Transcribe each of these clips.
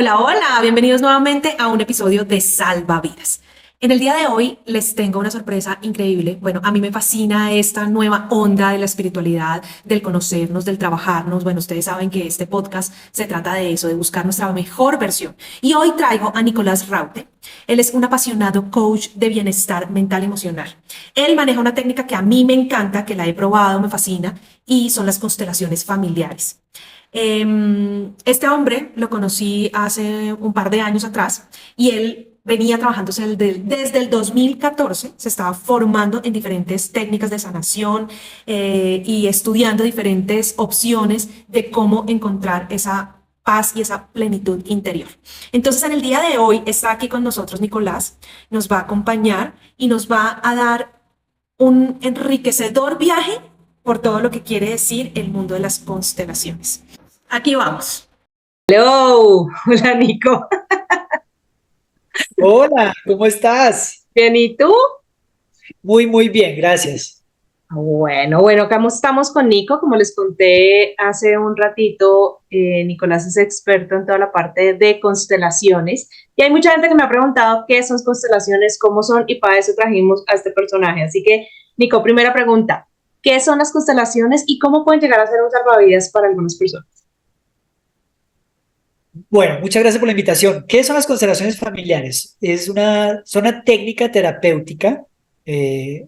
Hola, hola, bienvenidos nuevamente a un episodio de Salvavidas. En el día de hoy les tengo una sorpresa increíble. Bueno, a mí me fascina esta nueva onda de la espiritualidad, del conocernos, del trabajarnos. Bueno, ustedes saben que este podcast se trata de eso, de buscar nuestra mejor versión. Y hoy traigo a Nicolás Raute. Él es un apasionado coach de bienestar mental y emocional. Él maneja una técnica que a mí me encanta, que la he probado, me fascina, y son las constelaciones familiares. Este hombre lo conocí hace un par de años atrás y él venía trabajándose desde el 2014, se estaba formando en diferentes técnicas de sanación y estudiando diferentes opciones de cómo encontrar esa paz y esa plenitud interior. Entonces, en el día de hoy está aquí con nosotros Nicolás, nos va a acompañar y nos va a dar un enriquecedor viaje por todo lo que quiere decir el mundo de las constelaciones. Aquí vamos. Hello, hola Nico. Hola, ¿cómo estás? Bien, ¿y tú? Muy, muy bien, gracias. Bueno, acá estamos con Nico, como les conté hace un ratito, Nicolás es experto en toda la parte de constelaciones y hay mucha gente que me ha preguntado qué son constelaciones, cómo son y para eso trajimos a este personaje. Así que, Nico, primera pregunta, ¿qué son las constelaciones y cómo pueden llegar a ser un salvavidas para algunas personas? Bueno, muchas gracias por la invitación. ¿Qué son las constelaciones familiares? Son una técnica terapéutica eh,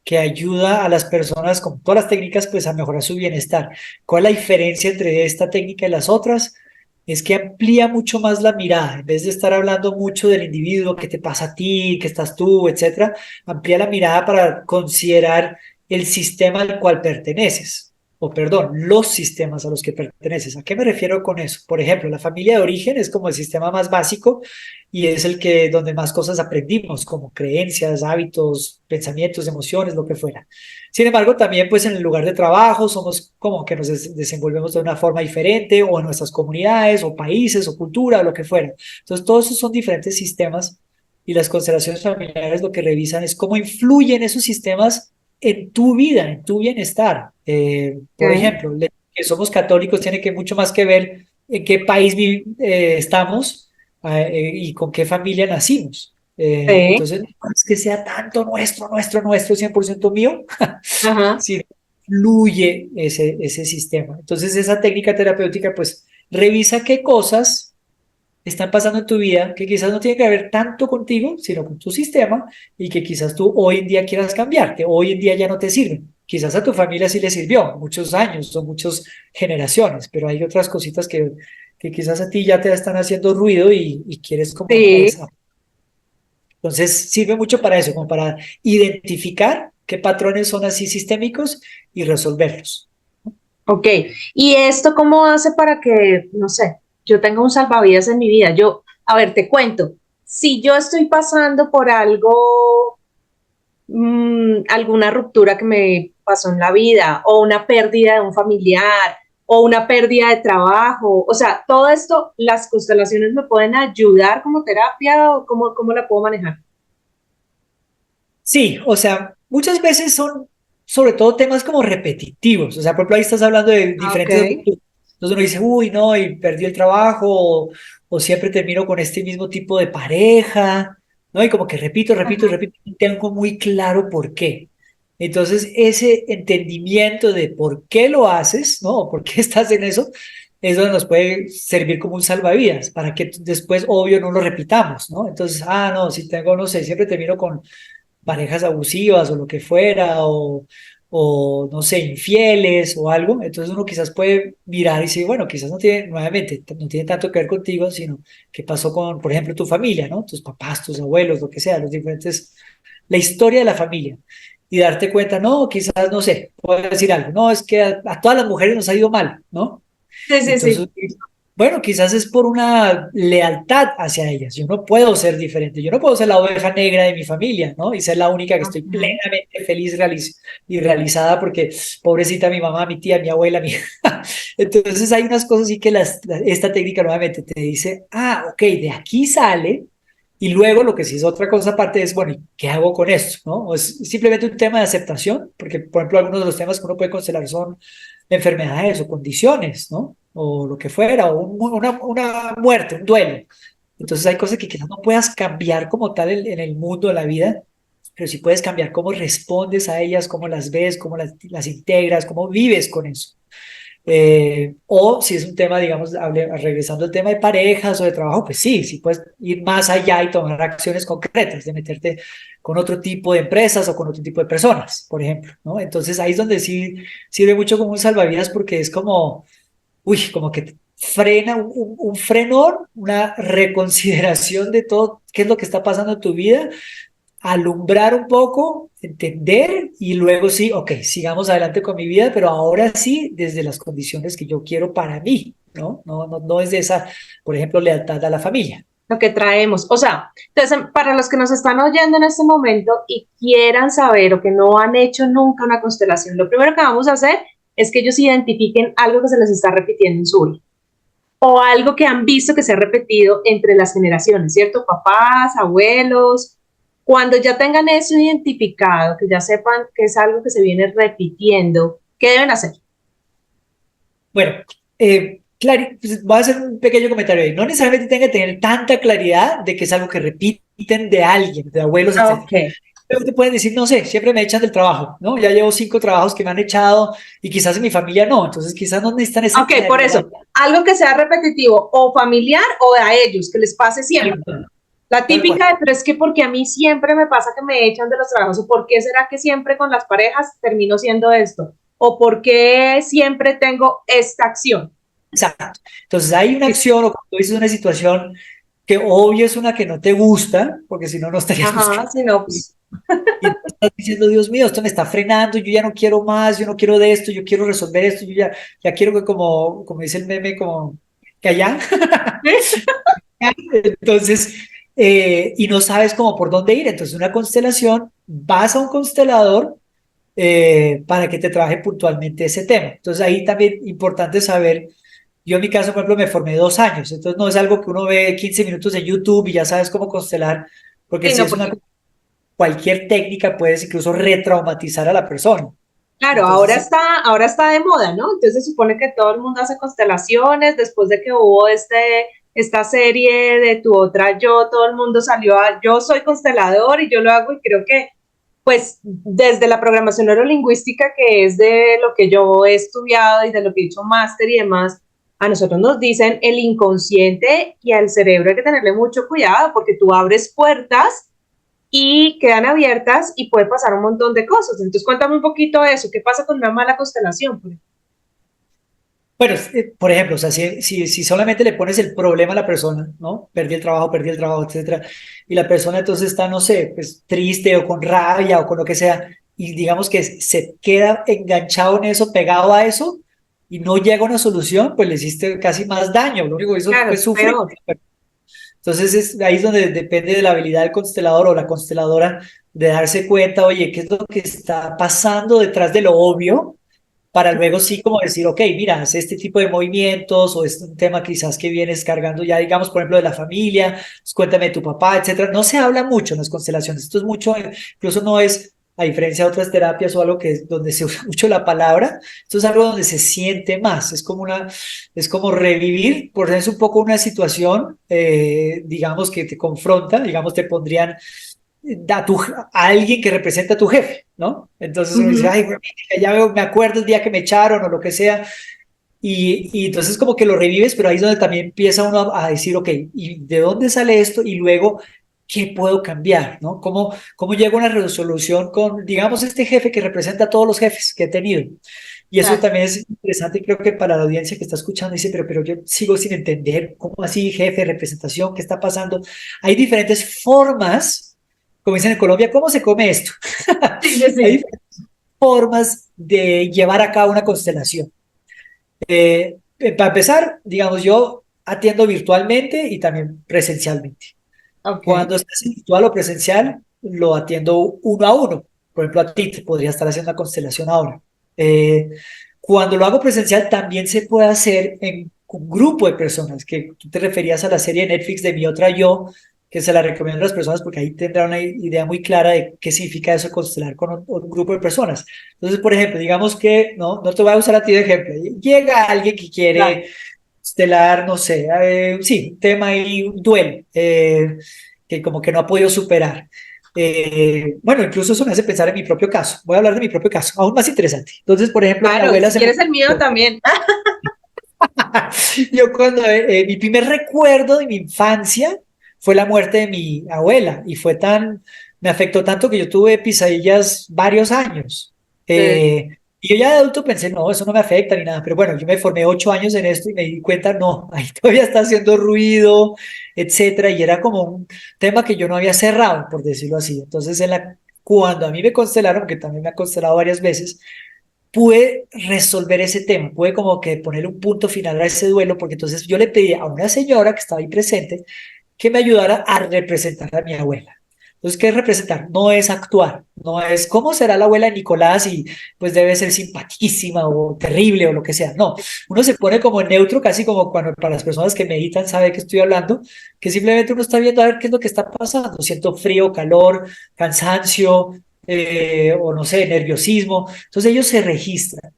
que ayuda a las personas, con todas las técnicas, pues a mejorar su bienestar. ¿Cuál es la diferencia entre esta técnica y las otras? Es que amplía mucho más la mirada. En vez de estar hablando mucho del individuo, qué te pasa a ti, qué estás tú, etcétera, amplía la mirada para considerar el sistema al cual perteneces. O perdón, los sistemas a los que perteneces. ¿A qué me refiero con eso? Por ejemplo, la familia de origen es como el sistema más básico y es el que donde más cosas aprendimos, como creencias, hábitos, pensamientos, emociones, lo que fuera. Sin embargo, también pues en el lugar de trabajo somos como que nos desenvolvemos de una forma diferente o en nuestras comunidades o países o cultura o lo que fuera. Entonces, todos esos son diferentes sistemas y las constelaciones familiares lo que revisan es cómo influyen esos sistemas en tu vida, en tu bienestar. Por Okay. ejemplo, que somos católicos tiene que mucho más que ver en qué país estamos y con qué familia nacimos. Sí, Entonces, no es que sea tanto nuestro, 100% mío, ajá. sino fluye ese sistema. Entonces, esa técnica terapéutica, pues, revisa qué cosas están pasando en tu vida que quizás no tiene que ver tanto contigo, sino con tu sistema y que quizás tú hoy en día quieras cambiar, que hoy en día ya no te sirven. Quizás a tu familia sí le sirvió muchos años o muchas generaciones, pero hay otras cositas que quizás a ti ya te están haciendo ruido y quieres como Sí. entonces sirve mucho para eso, como para identificar qué patrones son así sistémicos y resolverlos. Ok, ¿y esto cómo hace para que, no sé, yo tenga un salvavidas en mi vida? Yo, a ver, te cuento, si yo estoy pasando por algo, alguna ruptura que me pasó en la vida, o una pérdida de un familiar, o una pérdida de trabajo, o sea, todo esto, las constelaciones me pueden ayudar como terapia o cómo la puedo manejar. Sí, o sea, muchas veces son sobre todo temas como repetitivos. O sea, por ejemplo, ahí estás hablando de Ok. diferentes rupturas. Entonces uno dice, uy, no, y perdí el trabajo, o siempre termino con este mismo tipo de pareja, ¿no? Y como que Ajá. repito, y tengo muy claro por qué. Entonces, ese entendimiento de por qué lo haces, ¿no? O por qué estás en eso, es donde nos puede servir como un salvavidas, para que después, obvio, no lo repitamos, ¿no? Entonces, no, si tengo, no sé, siempre termino con parejas abusivas o lo que fuera, o no sé, infieles o algo, entonces uno quizás puede mirar y decir, bueno, quizás no tiene, nuevamente, no tiene tanto que ver contigo, sino qué pasó con, por ejemplo, tu familia, ¿no? Tus papás, tus abuelos, lo que sea, los diferentes, la historia de la familia. Y darte cuenta, no, quizás, no sé, puedo decir algo, no, es que a todas las mujeres nos ha ido mal, ¿no? Sí, sí, Entonces, sí. bueno, quizás es por una lealtad hacia ellas. Yo no puedo ser diferente. Yo no puedo ser la oveja negra de mi familia, ¿no? Y ser la única que estoy Ajá. plenamente feliz y realizada porque pobrecita mi mamá, mi tía, mi abuela, mi... Entonces hay unas cosas así que esta técnica nuevamente te dice, ok, de aquí sale. Y luego lo que sí es otra cosa aparte es, bueno, ¿y qué hago con esto? ¿No? O es simplemente un tema de aceptación, porque por ejemplo algunos de los temas que uno puede constelar son enfermedades o condiciones, ¿no? o lo que fuera, o una muerte, un duelo. Entonces hay cosas que quizás no puedas cambiar como tal en el mundo de la vida, pero sí puedes cambiar cómo respondes a ellas, cómo las ves, cómo las integras, cómo vives con eso. O si es un tema, digamos, regresando al tema de parejas o de trabajo, pues sí, sí puedes ir más allá y tomar acciones concretas, de meterte con otro tipo de empresas o con otro tipo de personas, por ejemplo, ¿no? Entonces ahí es donde sí sirve mucho como un salvavidas porque es como, uy, como que frena un frenón, una reconsideración de todo qué es lo que está pasando en tu vida, alumbrar un poco, entender y luego sí, ok, sigamos adelante con mi vida, pero ahora sí desde las condiciones que yo quiero para mí, ¿no? No es de esa, por ejemplo, lealtad a la familia. Lo que traemos. O sea, entonces, para los que nos están oyendo en este momento y quieran saber o que no han hecho nunca una constelación, lo primero que vamos a hacer es que ellos identifiquen algo que se les está repitiendo en su vida o algo que han visto que se ha repetido entre las generaciones, ¿cierto? Papás, abuelos. Cuando ya tengan eso identificado, que ya sepan que es algo que se viene repitiendo, ¿qué deben hacer? Bueno, pues voy a hacer un pequeño comentario ahí. No necesariamente tenga que tener tanta claridad de que es algo que repiten de alguien, de abuelos, etc. Ok, Pero te pueden decir, no sé, siempre me echan del trabajo, ¿no? Ya llevo 5 trabajos que me han echado y quizás en mi familia no, entonces quizás no necesitan esa ok, por claridad. eso, algo que sea repetitivo o familiar o a ellos, que les pase siempre. La Tal cual. típica de, pero es que porque a mí siempre me pasa que me echan de los trabajos, o por qué será que siempre con las parejas termino siendo esto, o por qué siempre tengo esta acción. Exacto. Entonces hay una acción o como tú dices una situación que obvio es una que no te gusta, porque si no, no estarías Ajá, buscando. si no, pues, Y tú estás diciendo, Dios mío, esto me está frenando, yo ya no quiero más, yo no quiero de esto, yo quiero resolver esto, ya quiero que como dice el meme, como que allá. Entonces, y no sabes cómo por dónde ir. Entonces, una constelación, vas a un constelador para que te trabaje puntualmente ese tema. Entonces, ahí también importante saber. Yo en mi caso, por ejemplo, me formé 2 años, entonces no es algo que uno ve 15 minutos en YouTube y ya sabes cómo constelar, porque sí, si no, es porque cualquier técnica puedes incluso retraumatizar a la persona. claro, Entonces, sí, ahora está de moda, ¿no? Entonces se supone que todo el mundo hace constelaciones, después de que hubo esta serie de Tu Otra Yo, todo el mundo salió a, yo soy constelador y yo lo hago y creo que, pues, desde la programación neurolingüística, que es de lo que yo he estudiado y de lo que he hecho máster y demás, a nosotros nos dicen el inconsciente y al cerebro hay que tenerle mucho cuidado porque tú abres puertas y quedan abiertas y puede pasar un montón de cosas. Entonces, cuéntame un poquito de eso. ¿Qué pasa con una mala constelación? bueno, por ejemplo, o sea, si solamente le pones el problema a la persona, ¿no? Perdí el trabajo, etcétera, y la persona entonces está, no sé, pues triste o con rabia o con lo que sea, y digamos que se queda enganchado en eso, pegado a eso, y no llega a una solución, pues le hiciste casi más daño, lo único que hizo Claro, fue es sufrir. peor. Entonces ahí es donde depende de la habilidad del constelador o la consteladora de darse cuenta, oye, ¿qué es lo que está pasando detrás de lo obvio? Para luego sí como decir, ok, mira, haz este tipo de movimientos o es un tema quizás que vienes cargando ya, digamos, por ejemplo, de la familia, pues, cuéntame de tu papá, etcétera. No se habla mucho en las constelaciones, esto es mucho, incluso no es, a diferencia de otras terapias o algo que es donde se usa mucho la palabra, esto es algo donde se siente más, es como revivir, por ejemplo, un poco una situación, digamos, que te confronta, digamos, te pondrían a alguien que representa a tu jefe, ¿no? Entonces uno dice, Ujú. ay, güey, ya me acuerdo el día que me echaron o lo que sea, y entonces como que lo revives, pero ahí es donde también empieza uno a decir, ok, ¿y de dónde sale esto? Y luego, ¿qué puedo cambiar? ¿No? ¿Cómo llego a una resolución con, digamos, este jefe que representa a todos los jefes que he tenido? Y eso Claro. también es interesante, creo que para la audiencia que está escuchando, dice, pero yo sigo sin entender, ¿cómo así, jefe, representación, qué está pasando? Hay diferentes formas, como dicen en Colombia, ¿cómo se come esto? Sí, sí, Hay sí. diferentes formas de llevar a cabo una constelación. Para empezar, digamos, yo atiendo virtualmente y también presencialmente. Ok. Cuando estás en virtual o presencial, lo atiendo uno a uno. Por ejemplo, a ti te podría estar haciendo una constelación ahora. Eh, Cuando lo hago presencial, también se puede hacer en un grupo de personas, que tú te referías a la serie de Netflix de Mi Otra Yo, que se la recomiendo a las personas porque ahí tendrán una idea muy clara de qué significa eso constelar con un grupo de personas. Entonces, por ejemplo, digamos que, no te voy a usar a ti de ejemplo, llega alguien que Claro. quiere constelar, no sé, sí, un tema ahí, un duelo, que como que no ha podido superar. Bueno, incluso eso me hace pensar en mi propio caso. Voy a hablar de mi propio caso, aún más interesante. Entonces, por ejemplo, mi Claro, y abuela si se quieres murió. el mío también. Yo cuando mi primer recuerdo de mi infancia fue la muerte de mi abuela y me afectó tanto que yo tuve pesadillas varios años. Sí. Y yo ya de adulto pensé, no, eso no me afecta ni nada, pero bueno, yo me formé 8 años en esto y me di cuenta, no, ahí todavía está haciendo ruido, etcétera, y era como un tema que yo no había cerrado, por decirlo así. Entonces, cuando a mí me constelaron, que también me ha constelado varias veces, pude resolver ese tema, pude como que poner un punto final a ese duelo, porque entonces yo le pedí a una señora que estaba ahí presente que me ayudara a representar a mi abuela. Entonces, ¿qué es representar? No es actuar, no es cómo será la abuela de Nicolás y pues debe ser simpaticísima o terrible o lo que sea. No, uno se pone como neutro, casi como cuando para las personas que meditan sabe que estoy hablando, que simplemente uno está viendo a ver qué es lo que está pasando. Siento frío, calor, cansancio, o no sé, nerviosismo. Entonces ellos se registran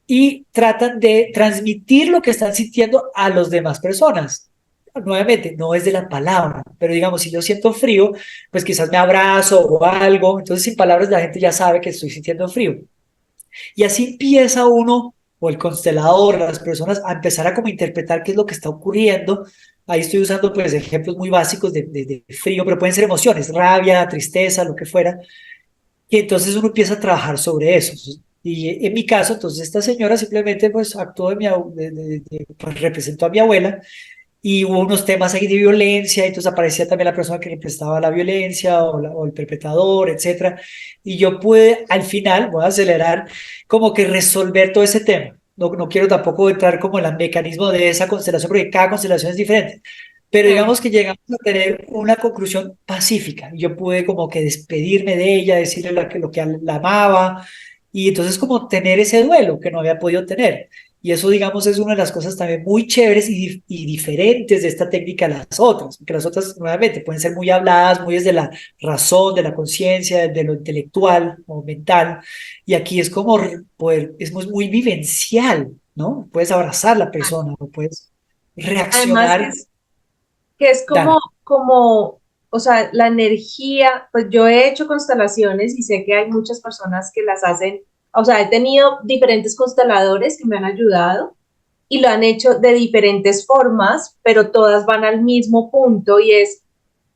y tratan de transmitir lo que están sintiendo a las demás personas. Nuevamente, no es de la palabra, pero digamos, si yo siento frío, pues quizás me abrazo o algo, entonces sin palabras la gente ya sabe que estoy sintiendo frío. Y así empieza uno, o el constelador, las personas, a empezar a como interpretar qué es lo que está ocurriendo. Ahí estoy usando pues ejemplos muy básicos de frío, pero pueden ser emociones, rabia, tristeza, lo que fuera. Y entonces uno empieza a trabajar sobre eso. Y en mi caso, entonces esta señora simplemente pues actuó pues, representó a mi abuela y hubo unos temas ahí de violencia, y entonces aparecía también la persona que representaba la violencia o el perpetrador, etcétera. Y yo pude al final, voy a acelerar, como que resolver todo ese tema. No quiero tampoco entrar como en el mecanismo de esa constelación, porque cada constelación es diferente. Pero Sí. digamos que llegamos a tener una conclusión pacífica. Yo pude como que despedirme de ella, decirle lo que la amaba, y entonces como tener ese duelo que no había podido tener. Y eso, digamos, es una de las cosas también muy chéveres y diferentes de esta técnica a las otras, porque las otras, nuevamente, pueden ser muy habladas, muy desde la razón, de la conciencia, de lo intelectual o mental, y aquí es como es muy vivencial, ¿no? Puedes abrazar a la persona, o puedes Además reaccionar. que es Dale. o sea, la energía, pues yo he hecho constelaciones y sé que hay muchas personas que las hacen, o sea, he tenido diferentes consteladores que me han ayudado y lo han hecho de diferentes formas, pero todas van al mismo punto y es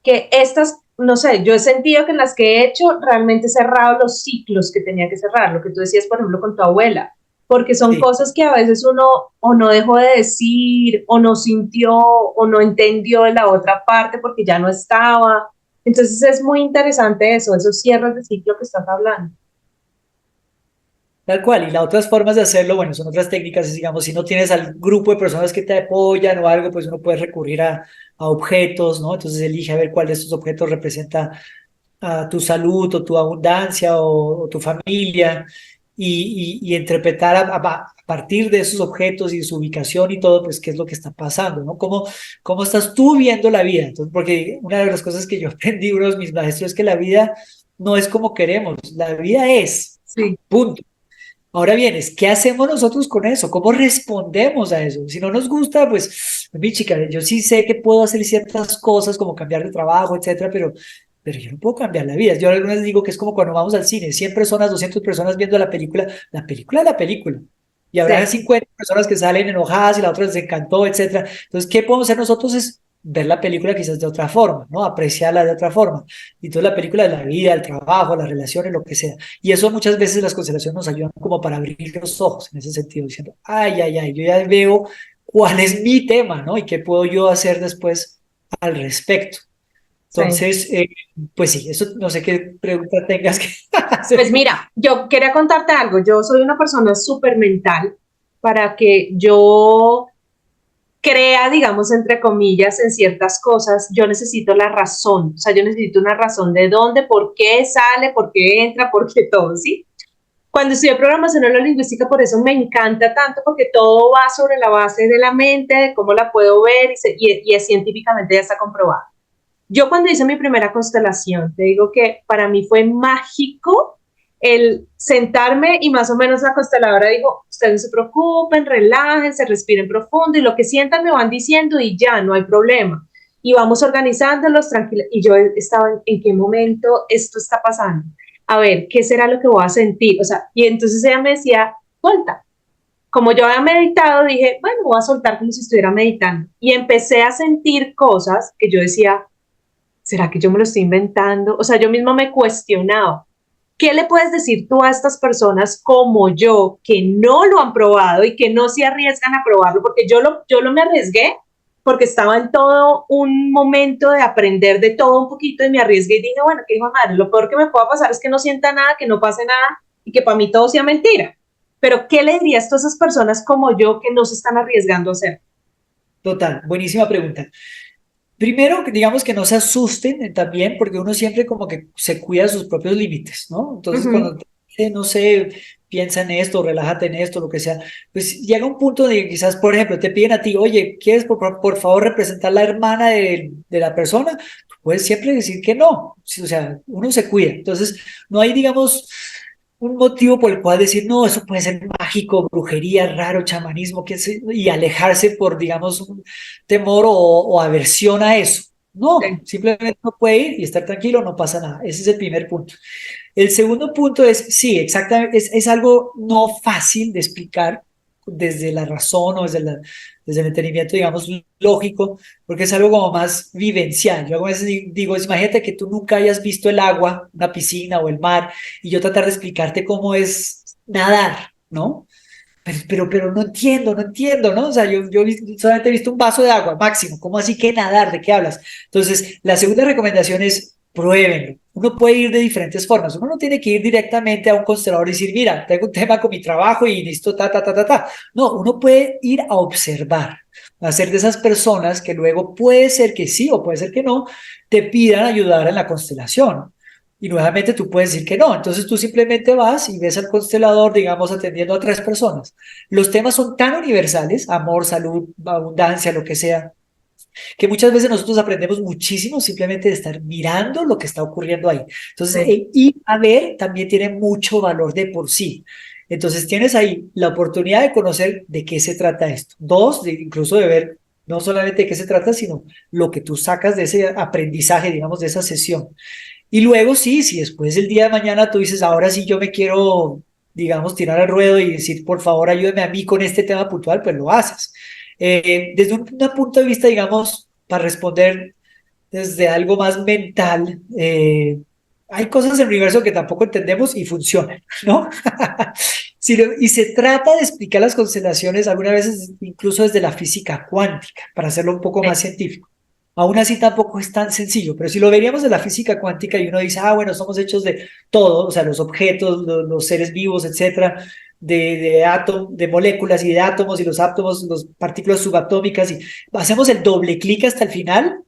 que estas, no sé, yo he sentido que en las que he hecho realmente he cerrado los ciclos que tenía que cerrar, lo que tú decías, por ejemplo, con tu abuela, porque son Sí. cosas que a veces uno o no dejó de decir, o no sintió, o no entendió de la otra parte porque ya no estaba. Entonces es muy interesante eso, esos cierres de ciclo que estás hablando. Tal cual, y las otras formas de hacerlo, bueno, son otras técnicas, es, digamos, si no tienes al grupo de personas que te apoyan o algo, pues uno puede recurrir a objetos, ¿no? Entonces elige a ver cuál de estos objetos representa a tu salud o tu abundancia o tu familia y interpretar a partir de esos objetos y su ubicación y todo, pues qué es lo que está pasando, ¿no? ¿Cómo estás tú viendo la vida? Entonces, porque una de las cosas que yo aprendí, uno de mis maestros, es que la vida no es como queremos, la vida es, Sí. punto. Ahora bien, ¿qué hacemos nosotros con eso? ¿Cómo respondemos a eso? Si no nos gusta, pues, mi chica, yo sí sé que puedo hacer ciertas cosas como cambiar de trabajo, etcétera, pero yo no puedo cambiar la vida. Yo algunas veces digo que es como cuando vamos al cine, 100 personas, 200 personas viendo la película es la película. Y habrá Sí. 50 personas que salen enojadas y la otra les encantó, etcétera. Entonces, ¿qué podemos hacer nosotros? Es ver la película quizás de otra forma, ¿no? Apreciarla de otra forma. Y toda la película de la vida, el trabajo, las relaciones, lo que sea. Y eso muchas veces las constelaciones nos ayudan como para abrir los ojos en ese sentido, diciendo, ay, ay, ay, yo ya veo cuál es mi tema, ¿no? Y qué puedo yo hacer después al respecto. Sí. Entonces, pues sí, eso no sé qué pregunta tengas que Pues hacer. mira, yo quería contarte algo. Yo soy una persona súper mental para que yo crea, digamos, entre comillas, en ciertas cosas, yo necesito la razón, o sea, yo necesito una razón de dónde, por qué sale, por qué entra, por qué todo, ¿sí? Cuando estudié programación neurolingüística, por eso me encanta tanto, porque todo va sobre la base de la mente, de cómo la puedo ver y es científicamente ya está comprobado. Yo cuando hice mi primera constelación, te digo que para mí fue mágico el sentarme y más o menos la consteladora dijo, ustedes no se preocupen, relájense, respiren profundo y lo que sientan me van diciendo y ya, no hay problema. Y vamos organizándolos tranquilos. Y yo estaba en qué momento esto está pasando. A ver, ¿qué será lo que voy a sentir? O sea, y entonces ella me decía, suelta. Como yo había meditado, dije, bueno, voy a soltar como si estuviera meditando. Y empecé a sentir cosas que yo decía, ¿será que yo me lo estoy inventando? O sea, yo misma me cuestionaba. ¿Qué le puedes decir tú a estas personas como yo que no lo han probado y que no se arriesgan a probarlo? Porque yo lo me arriesgué porque estaba en todo un momento de aprender de todo un poquito y me arriesgué y dije, bueno, qué hijo de madre, lo peor que me pueda pasar es que no sienta nada, que no pase nada y que para mí todo sea mentira. Pero ¿qué le dirías tú a esas personas como yo que no se están arriesgando a hacer? Total, buenísima pregunta. Primero, digamos que no se asusten también, porque uno siempre como que se cuida sus propios límites, ¿no? Uh Entonces, -huh. cuando te dice, no sé, piensa en esto, relájate en esto, lo que sea, pues llega un punto de que quizás, por ejemplo, te piden a ti, oye, ¿quieres por favor representar la hermana de la persona? Tú puedes siempre decir que no, sí, o sea, uno se cuida. Entonces, no hay, digamos, un motivo por el cual decir, no, eso puede ser mágico, brujería, raro, chamanismo, y alejarse por, digamos, un temor o aversión a eso. No, Sí. simplemente no puede ir y estar tranquilo, no pasa nada. Ese es el primer punto. El segundo punto es, sí, exactamente, es algo no fácil de explicar desde la razón o desde el entendimiento, digamos, lógico, porque es algo como más vivencial. Yo a veces digo, imagínate que tú nunca hayas visto el agua, una piscina o el mar, y yo tratar de explicarte cómo es nadar, ¿no? Pero no entiendo, ¿no? O sea, solamente he visto un vaso de agua, máximo. ¿Cómo así que nadar? ¿De qué hablas? Entonces, la segunda recomendación es pruébenlo. Uno puede ir de diferentes formas. Uno no tiene que ir directamente a un constelador y decir, mira, tengo un tema con mi trabajo y necesito ta, ta, ta, ta, ta. No, uno puede ir a observar, a ser de esas personas que luego puede ser que sí o puede ser que no, te pidan ayudar en la constelación. Y nuevamente tú puedes decir que no. Entonces tú simplemente vas y ves al constelador, digamos, atendiendo a tres personas. Los temas son tan universales, amor, salud, abundancia, lo que sea, que muchas veces nosotros aprendemos muchísimo simplemente de estar mirando lo que está ocurriendo ahí. Entonces, Sí. ir a ver también tiene mucho valor de por sí. Entonces, tienes ahí la oportunidad de conocer de qué se trata esto. Dos, incluso de ver no solamente de qué se trata, sino lo que tú sacas de ese aprendizaje, digamos, de esa sesión. Y luego sí, si después del día de mañana tú dices, ahora sí yo me quiero, digamos, tirar al ruedo y decir, por favor, ayúdame a mí con este tema puntual, pues lo haces. Desde un punto de vista, digamos, para responder desde algo más mental, hay cosas en el universo que tampoco entendemos y funcionan, ¿no? Y se trata de explicar las constelaciones algunas veces incluso desde la física cuántica, para hacerlo un poco más científico. Aún así tampoco es tan sencillo, pero si lo veríamos de la física cuántica y uno dice, ah, bueno, somos hechos de todo, o sea, los objetos, los seres vivos, etcétera, de moléculas y de átomos y los átomos, las partículas subatómicas, y hacemos el doble clic hasta el final,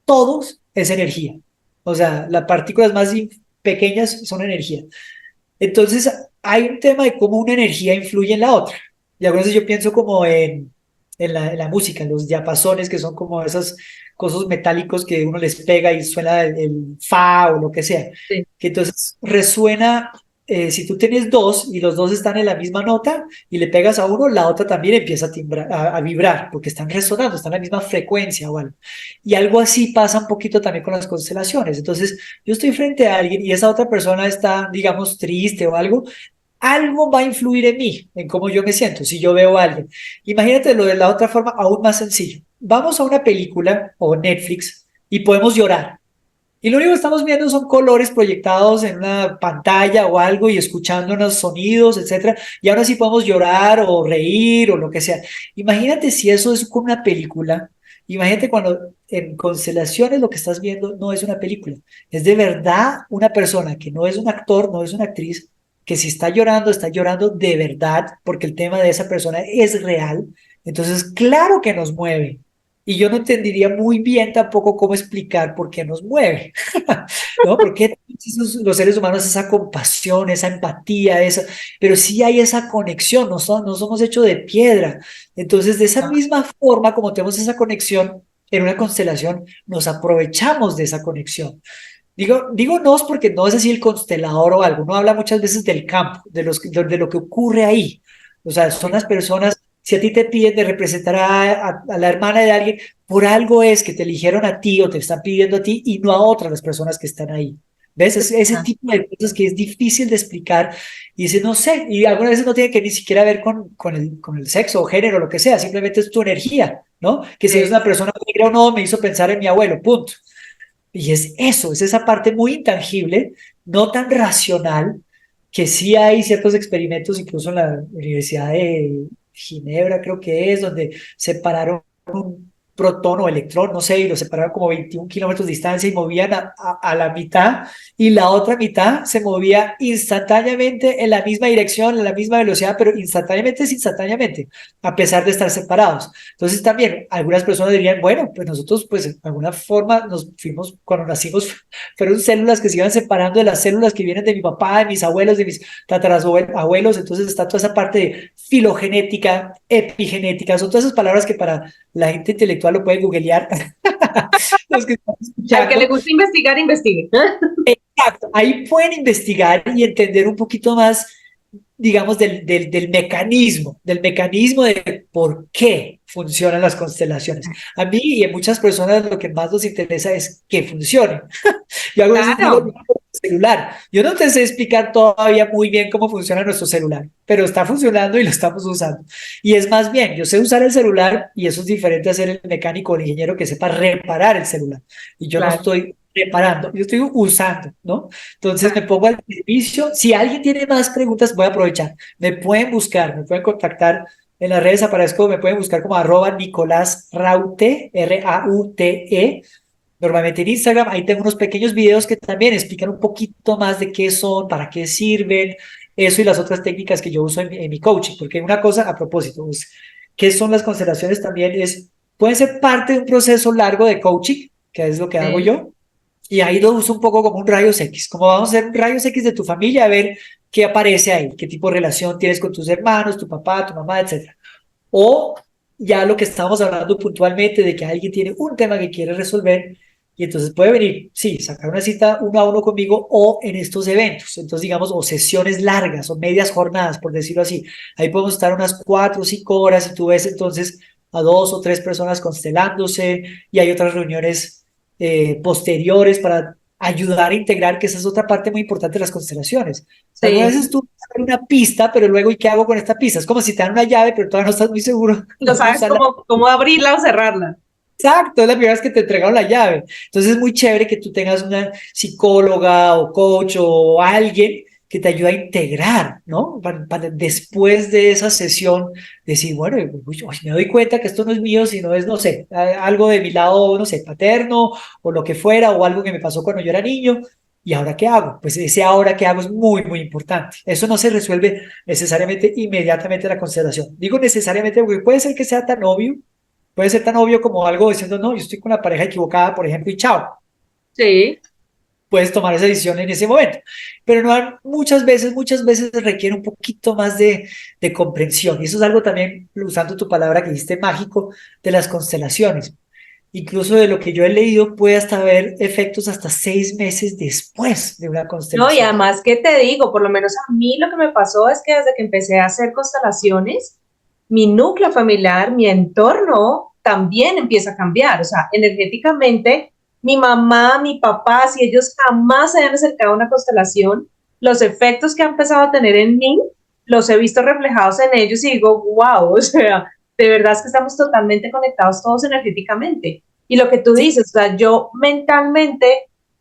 todos es energía. O sea, las partículas más pequeñas son energía. Entonces, hay un tema de cómo una energía influye en la otra. Y a veces yo pienso como en la música, en los diapasones, que son como esos cosas metálicos que uno les pega y suena el fa o lo que sea. Sí. Que entonces resuena, si tú tienes dos y los dos están en la misma nota y le pegas a uno, la otra también empieza a vibrar, porque están resonando, están en la misma frecuencia o algo. Y algo así pasa un poquito también con las constelaciones. Entonces, yo estoy frente a alguien y esa otra persona está, digamos, triste o algo va a influir en mí, en cómo yo me siento, si yo veo a alguien. Imagínate lo de la otra forma aún más sencillo. Vamos a una película o Netflix y podemos llorar. Y lo único que estamos viendo son colores proyectados en una pantalla o algo y escuchando unos sonidos, etcétera. Y ahora sí podemos llorar o reír o lo que sea. Imagínate si eso es con una película. Imagínate cuando en constelaciones lo que estás viendo no es una película. Es de verdad una persona que no es un actor, no es una actriz, que si está llorando de verdad porque el tema de esa persona es real. Entonces, claro que nos mueve. Y yo no entendería muy bien tampoco cómo explicar por qué nos mueve, ¿no? Porque los seres humanos esa compasión, esa empatía, pero sí hay esa conexión, no somos hechos de piedra. Entonces, de esa misma forma como tenemos esa conexión, en una constelación nos aprovechamos de esa conexión. Digo nos porque no es así el constelador o algo. Uno habla muchas veces del campo, de lo que ocurre ahí. O sea, son las personas, si a ti te piden de representar a la hermana de alguien, por algo es que te eligieron a ti o te están pidiendo a ti y no a otras las personas que están ahí. ¿Ves? Ese tipo de cosas que es difícil de explicar y dice, no sé, y algunas veces no tiene que ni siquiera ver con el sexo o género o lo que sea, simplemente es tu energía, ¿no? Que si eres una persona negra o no, me hizo pensar en mi abuelo, punto. Y es eso, es esa parte muy intangible, no tan racional, que sí hay ciertos experimentos, incluso en la Universidad de Ginebra, creo que es, donde separaron un protón o electrón, no sé, y lo separaron como 21 kilómetros de distancia y movían a la mitad, y la otra mitad se movía instantáneamente en la misma dirección, en la misma velocidad, pero instantáneamente es instantáneamente, a pesar de estar separados. Entonces también algunas personas dirían, bueno, pues nosotros pues de alguna forma nos fuimos, cuando nacimos, fueron células que se iban separando de las células que vienen de mi papá, de mis abuelos, de mis tatarabuelos, entonces está toda esa parte de filogenética, epigenética, son todas esas palabras que para la gente intelectual lo pueden googlear. Los que están Al que le escuchando. gusta investigar, investigue. Exacto, ahí pueden investigar y entender un poquito más, digamos, del mecanismo de por qué funcionan las constelaciones. A mí y a muchas personas lo que más nos interesa es que funcionen. Yo a veces digo, Claro, celular. Yo no te sé explicar todavía muy bien cómo funciona nuestro celular, pero está funcionando y lo estamos usando. Y es más bien, yo sé usar el celular y eso es diferente a ser el mecánico o el ingeniero que sepa reparar el celular. Y yo no claro, estoy reparando, yo estoy usando, ¿no? Entonces me claro. pongo al servicio. Si alguien tiene más preguntas, voy a aprovechar. Me pueden buscar, me pueden contactar en las redes, aparezco, me pueden buscar como @Nicolás Raute, Raute. Normalmente en Instagram, ahí tengo unos pequeños videos que también explican un poquito más de qué son, para qué sirven, eso y las otras técnicas que yo uso en mi coaching. Porque una cosa, a propósito, pues, ¿qué son las constelaciones? También pueden ser parte de un proceso largo de coaching, que es lo que hago Sí, yo, y ahí lo uso un poco como un rayos X, como vamos a hacer un rayos X de tu familia, a ver qué aparece ahí, qué tipo de relación tienes con tus hermanos, tu papá, tu mamá, etcétera. O ya lo que estábamos hablando puntualmente de que alguien tiene un tema que quiere resolver y entonces puede venir, sí, sacar una cita uno a uno conmigo o en estos eventos, entonces digamos, o sesiones largas o medias jornadas, por decirlo así. Ahí podemos estar unas 4 o 5 horas y tú ves entonces a 2 o 3 personas constelándose y hay otras reuniones posteriores para ayudar a integrar, que esa es otra parte muy importante de las constelaciones. Algunas sí. veces tú das una pista, pero luego, ¿y qué hago con esta pista? Es como si te dan una llave, pero todavía no estás muy seguro No cómo sabes usarla. cómo abrirla o cerrarla. Exacto, es la primera vez que te entregaron la llave. Entonces es muy chévere que tú tengas una psicóloga o coach o alguien que te ayude a integrar, ¿no? Para después de esa sesión decir, bueno, uy, me doy cuenta que esto no es mío, sino es, no sé, algo de mi lado, no sé, paterno o lo que fuera, o algo que me pasó cuando yo era niño. ¿Y ahora qué hago? Pues ese ahora qué hago es muy, muy importante. Eso no se resuelve necesariamente inmediatamente en la consideración. Digo necesariamente porque puede ser que sea tan obvio. Puede ser tan obvio como algo diciendo, no, yo estoy con la pareja equivocada, por ejemplo, y chao. Sí, Puedes tomar esa decisión en ese momento. Pero no, muchas veces requiere un poquito más de comprensión. Y eso es algo también, usando tu palabra que dijiste mágico, de las constelaciones. Incluso de lo que yo he leído, puede hasta haber efectos hasta 6 meses después de una no, y constelación. además, ¿qué te digo? Por lo menos a mí lo que me pasó es que desde que empecé a hacer constelaciones, mi núcleo familiar, mi entorno también empieza a cambiar. O sea, energéticamente, mi mamá, mi papá, si ellos jamás se habían acercado a una constelación, los efectos que han empezado a tener en mí, los he visto reflejados en ellos y digo, wow, o sea, de verdad es que estamos totalmente conectados todos energéticamente. Y lo que tú Sí, dices, o sea, yo mentalmente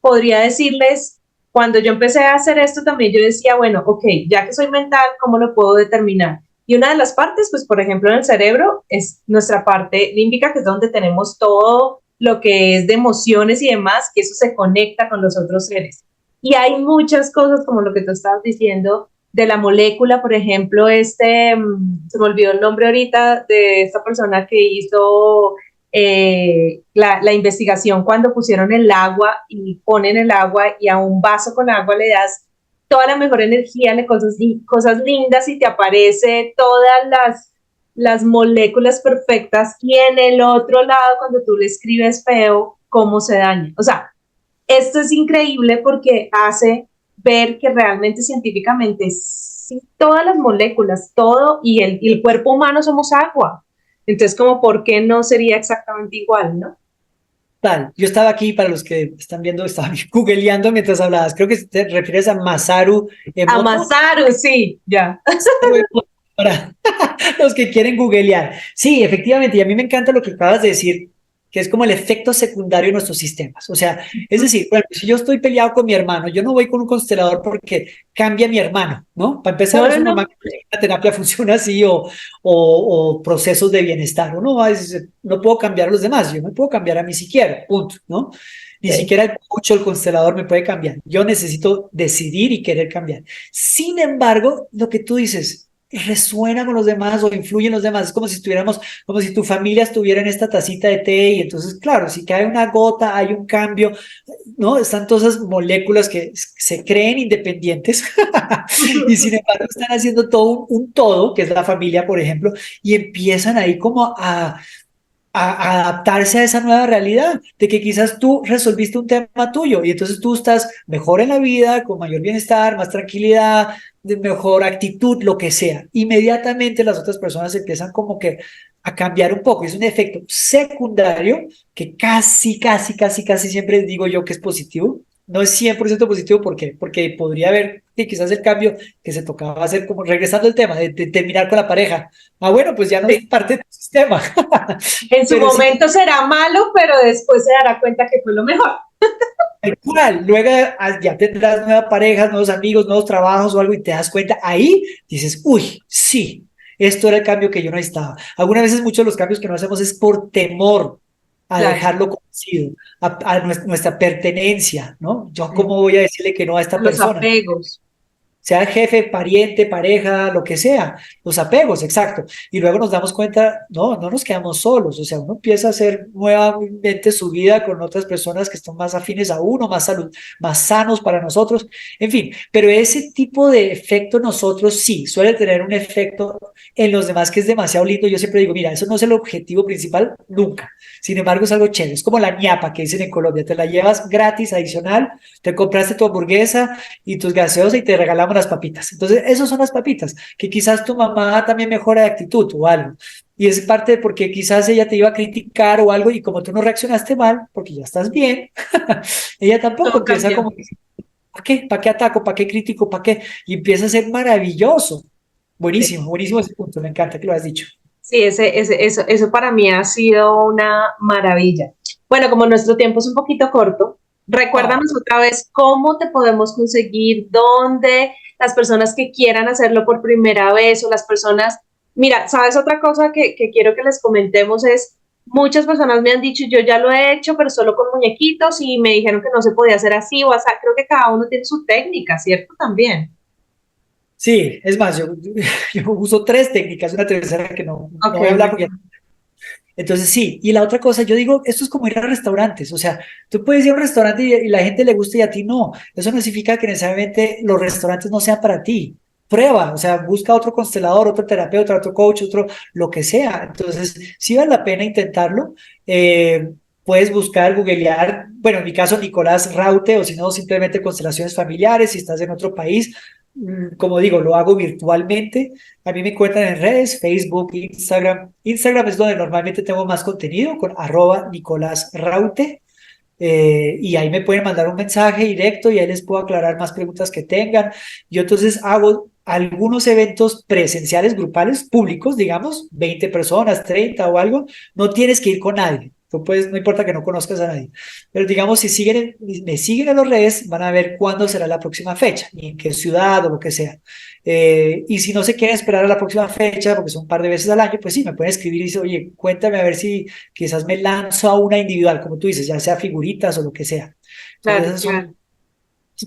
podría decirles, cuando yo empecé a hacer esto también, yo decía, bueno, ok, ya que soy mental, ¿cómo lo puedo determinar? Y una de las partes, pues por ejemplo en el cerebro, es nuestra parte límbica, que es donde tenemos todo lo que es de emociones y demás, que eso se conecta con los otros seres. Y hay muchas cosas, como lo que tú estabas diciendo, de la molécula, por ejemplo, se me olvidó el nombre ahorita de esta persona que hizo la investigación cuando pusieron el agua y ponen el agua y a un vaso con agua le das toda la mejor energía, le cosas lindas y te aparece todas las moléculas perfectas y en el otro lado, cuando tú le escribes feo, cómo se daña. O sea, esto es increíble porque hace ver que realmente científicamente sí, todas las moléculas, todo y el cuerpo humano somos agua. Entonces, como, ¿por qué no sería exactamente igual, no? Tal, yo estaba aquí, para los que están viendo, estaba googleando mientras hablabas. Creo que te refieres a Masaru Emoto. Amasaru, sí, ya. Masaru Emoto, para los que quieren googlear. Sí, efectivamente, y a mí me encanta lo que acabas de decir, que es como el efecto secundario de nuestros sistemas. O sea, es decir, bueno, si yo estoy peleado con mi hermano, yo no voy con un constelador porque cambia a mi hermano, ¿no? Para empezar, No, no, eso no. normalmente la terapia funciona así o procesos de bienestar. Uno va a decir, no puedo cambiar a los demás, yo no puedo cambiar a mí siquiera, punto, ¿no? Ni Sí. siquiera el coach o el constelador me puede cambiar. Yo necesito decidir y querer cambiar. Sin embargo, lo que tú dices resuena con los demás o influye en los demás. Es como si estuviéramos, como si tu familia estuviera en esta tacita de té y entonces, claro, si cae una gota, hay un cambio, ¿no? Están todas esas moléculas que se creen independientes y sin embargo están haciendo todo un todo, que es la familia, por ejemplo, y empiezan ahí como a adaptarse a esa nueva realidad, de que quizás tú resolviste un tema tuyo y entonces tú estás mejor en la vida, con mayor bienestar, más tranquilidad, de mejor actitud, lo que sea. Inmediatamente las otras personas empiezan como que a cambiar un poco. Es un efecto secundario que casi siempre digo yo que es positivo. No es 100% positivo, ¿por qué? Porque podría haber que quizás el cambio que se tocaba hacer, como regresando al tema de terminar con la pareja. Ah, bueno, pues ya no es Sí. parte de tu sistema. En su Pero sí, momento será malo, pero después se dará cuenta que fue lo mejor. igual, luego ya tendrás nuevas parejas, nuevos amigos, nuevos trabajos o algo y te das cuenta, ahí dices, uy, sí, esto era el cambio que yo no necesitaba. Algunas veces muchos de los cambios que no hacemos es por temor a Claro, dejarlo conocido, a nuestra pertenencia, ¿no? Yo sí. cómo voy a decirle que no a esta Los persona, apegos. sea jefe, pariente, pareja, lo que sea, los apegos, exacto. Y luego nos damos cuenta, no nos quedamos solos, o sea, uno empieza a hacer nuevamente su vida con otras personas que están más afines a uno, más salud, más sanos para nosotros, en fin, pero ese tipo de efecto en nosotros sí, suele tener un efecto en los demás que es demasiado lindo. Yo siempre digo, mira, eso no es el objetivo principal nunca, sin embargo es algo chévere, es como la ñapa que dicen en Colombia, te la llevas gratis, adicional, te compraste tu hamburguesa y tus gaseosas y te regalamos las papitas. Entonces, esas son las papitas, que quizás tu mamá también mejora de actitud o algo. Y es parte de porque quizás ella te iba a criticar o algo y como tú no reaccionaste mal, porque ya estás bien, ella tampoco Todo empieza cambia. como, ¿para qué? ¿Para qué ataco? ¿Para qué critico? ¿Para qué? Y empieza a ser maravilloso. Sí. Buenísimo, buenísimo ese punto, me encanta que lo has dicho. Sí, eso para mí ha sido una maravilla. Bueno, como nuestro tiempo es un poquito corto, Ah, recuérdanos otra vez cómo te podemos conseguir, dónde las personas que quieran hacerlo por primera vez o las personas, mira, ¿sabes otra cosa que quiero que les comentemos? Es, muchas personas me han dicho, yo ya lo he hecho, pero solo con muñequitos y me dijeron que no se podía hacer así, o sea, creo que cada uno tiene su técnica, ¿cierto? También. sí, es más, yo uso tres técnicas, una tercera que no Ok, voy a hablar porque bueno. entonces sí, y la otra cosa, yo digo, esto es como ir a restaurantes, o sea, tú puedes ir a un restaurante y la gente le gusta y a ti no, eso no significa que necesariamente los restaurantes no sean para ti. Prueba, o sea, busca otro constelador, otro terapeuta, otro coach, otro, lo que sea. Entonces, sí vale la pena intentarlo. Puedes buscar, googlear, bueno, en mi caso, Nicolás Raute, o si no, simplemente constelaciones familiares, si estás en otro país. Como digo, lo hago virtualmente. A mí me encuentran en redes, Facebook, Instagram. Instagram es donde normalmente tengo más contenido, con @Nicolás Raute. Y ahí me pueden mandar un mensaje directo y ahí les puedo aclarar más preguntas que tengan. Yo entonces hago algunos eventos presenciales, grupales, públicos, digamos, 20 personas, 30 o algo. No tienes que ir con nadie. Tú puedes, no importa que no conozcas a nadie. Pero digamos, si me siguen en las redes, van a ver cuándo será la próxima fecha y en qué ciudad o lo que sea. Y si no se quieren esperar a la próxima fecha, porque son un par de veces al año, pues sí, me pueden escribir y decir, oye, cuéntame a ver si quizás me lanzo a una individual, como tú dices, ya sea figuritas o lo que sea. Entonces, Claro, esas son, claro.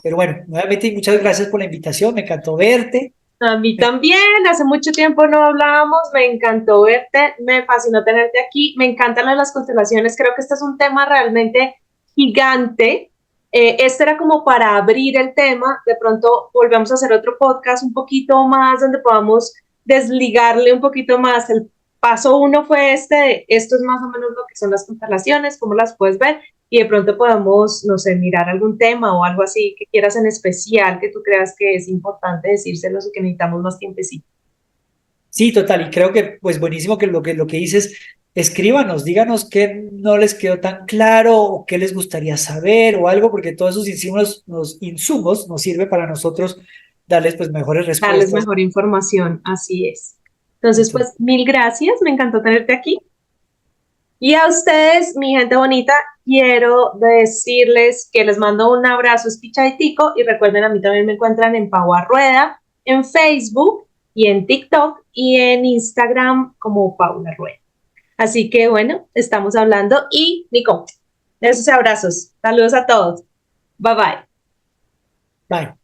pero bueno, nuevamente muchas gracias por la invitación, me encantó verte. A mí también, hace mucho tiempo no hablábamos, me encantó verte, me fascinó tenerte aquí, me encantan las constelaciones, creo que este es un tema realmente gigante. Este era como para abrir el tema, de pronto volvemos a hacer otro podcast un poquito más donde podamos desligarle un poquito más paso uno fue esto es más o menos lo que son las constelaciones, cómo las puedes ver, y de pronto podemos, no sé, mirar algún tema o algo así que quieras en especial, que tú creas que es importante decírselos y que necesitamos más tiempecito. Sí, total, y creo que pues buenísimo que lo que dices, escríbanos, díganos qué no les quedó tan claro o qué les gustaría saber o algo, porque todos esos insumos nos sirve para nosotros darles pues mejores Darles respuestas. mejor información, así es. Entonces, Entonces, pues mil gracias, me encantó tenerte aquí. Y a ustedes, mi gente bonita, quiero decirles que les mando un abrazo espichaditico y recuerden, a mí también me encuentran en Pau Rueda, en Facebook y en TikTok y en Instagram como Paula Rueda. Así que bueno, estamos hablando y Nico, esos abrazos. Saludos a todos. Bye bye. bye.